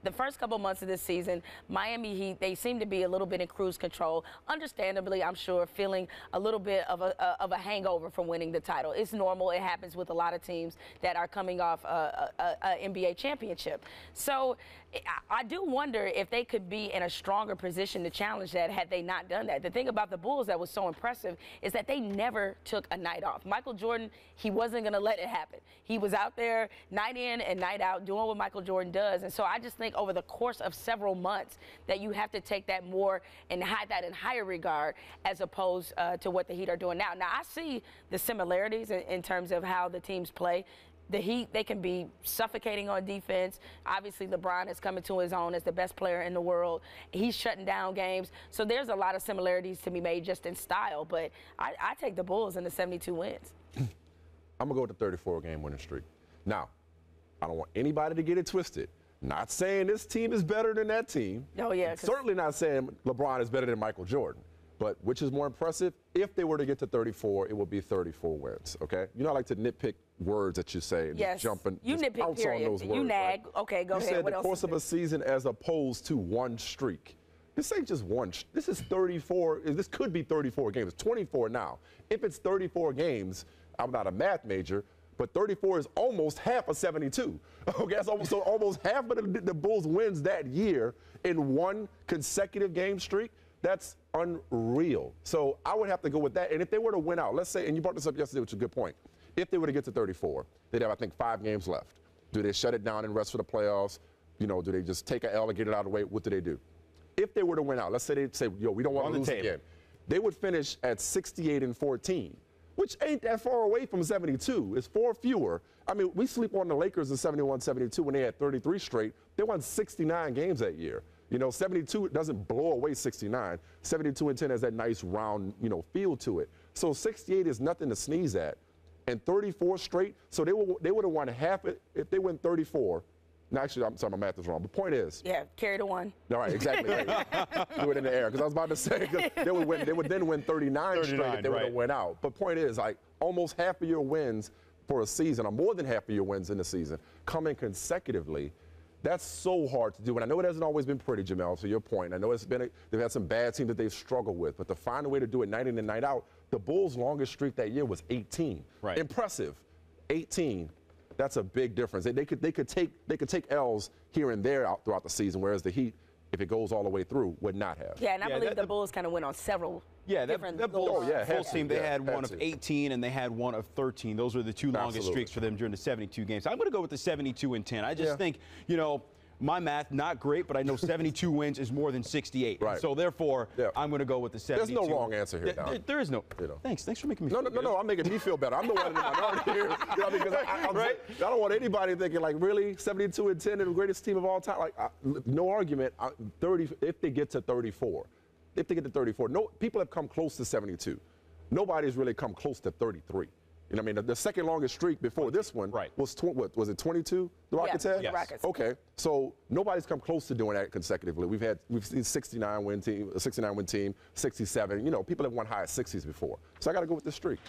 the first couple months of this season, Miami Heat, they seem to be a little bit in cruise control. Understandably, I'm sure, feeling a little bit of a hangover from winning the title. It's normal. It happens with a lot of teams that are coming off a NBA championship. So I do wonder if they could be in a stronger position to challenge that had they not done that. The thing about the Bulls that was so impressive is that they never took a night off. Michael Jordan, he wasn't going to let it happen. He was out there night in and night out doing what Michael Jordan does. And so I just think over the course of several months that you have to take that more and hide that in higher regard as opposed to what the Heat are doing now. Now, I see the similarities in terms of how the teams play. The Heat, they can be suffocating on defense. Obviously, LeBron is coming to his own as the best player in the world. He's shutting down games. So there's a lot of similarities to be made just in style. But I take the Bulls in the 72 wins. I'm going to go with the 34-game winning streak. Now, I don't want anybody to get it twisted. Not saying this team is better than that team. Oh, yeah. Certainly not saying LeBron is better than Michael Jordan. But which is more impressive? If they were to get to 34, it would be 34 wins, okay? You know, I like to nitpick words that you say. Yes, jump and you nitpick, bounce on those words, you nag. Right? Okay, go ahead. You said what the else course of a season as opposed to one streak. This ain't just one. This is 34. This could be 34 games. It's 24 now. If it's 34 games, I'm not a math major, but 34 is almost half of 72. Okay, that's almost, so almost half of the Bulls wins that year in one consecutive game streak. That's unreal. So I would have to go with that. And if they were to win out, let's say, and you brought this up yesterday, which is a good point. If they were to get to 34, they'd have, I think, 5 games left. Do they shut it down and rest for the playoffs? You know, do they just take an L and get it out of the way? What do they do? If they were to win out, let's say they say, yo, we don't want to lose again. They would finish at 68-14, which ain't that far away from 72. It's 4 fewer. I mean, we sleep on the Lakers in 71-72 when they had 33 straight. They won 69 games that year. You know, 72 doesn't blow away 69. 72-10 has that nice round, you know, feel to it. So 68 is nothing to sneeze at. And 34 straight, so they would have won half it if they win 34. No, actually, I'm sorry, my math is wrong. The point is. Yeah, carry the one. All right, exactly. Do it in the air. Because I was about to say, they would then win 39 straight if they would have went out. But point is, like, almost half of your wins for a season, or more than half of your wins in the season, coming consecutively. That's so hard to do. And I know it hasn't always been pretty, Jamel, to your point. I know they've had some bad teams that they've struggled with. But to find a way to do it night in and night out, the Bulls' longest streak that year was 18. Right. Impressive. 18. That's a big difference. They could take L's here and there out throughout the season, whereas the Heat, if it goes all the way through, would not have. Yeah, and I believe the Bulls kind of went on several different Bulls full team, they had one of 18 and they had one of 13. Those were the two longest streaks for them during the 72 games. I'm going to go with the 72-10. I just think, you know, my math, not great, but I know 72 wins is more than 68. Right. So, therefore, I'm going to go with the 72. There's no wrong answer here, Don. There is no. You know. Thanks for making me feel good. No, I'm making me feel better. I'm the one in the minority here. You know, because I don't want anybody thinking, like, really, 72-10 is the greatest team of all time. Like, no argument. 30, if they get to 34. If they get to 34. No, people have come close to 72. Nobody's really come close to 33. You know what I mean? The second longest streak before this one was, what, was it 22? The Rockets had? Yes. Rockets. Okay. So nobody's come close to doing that consecutively. We've seen 69 win team, a 69 win team, 67. You know, people have won high 60s before. So I got to go with this streak.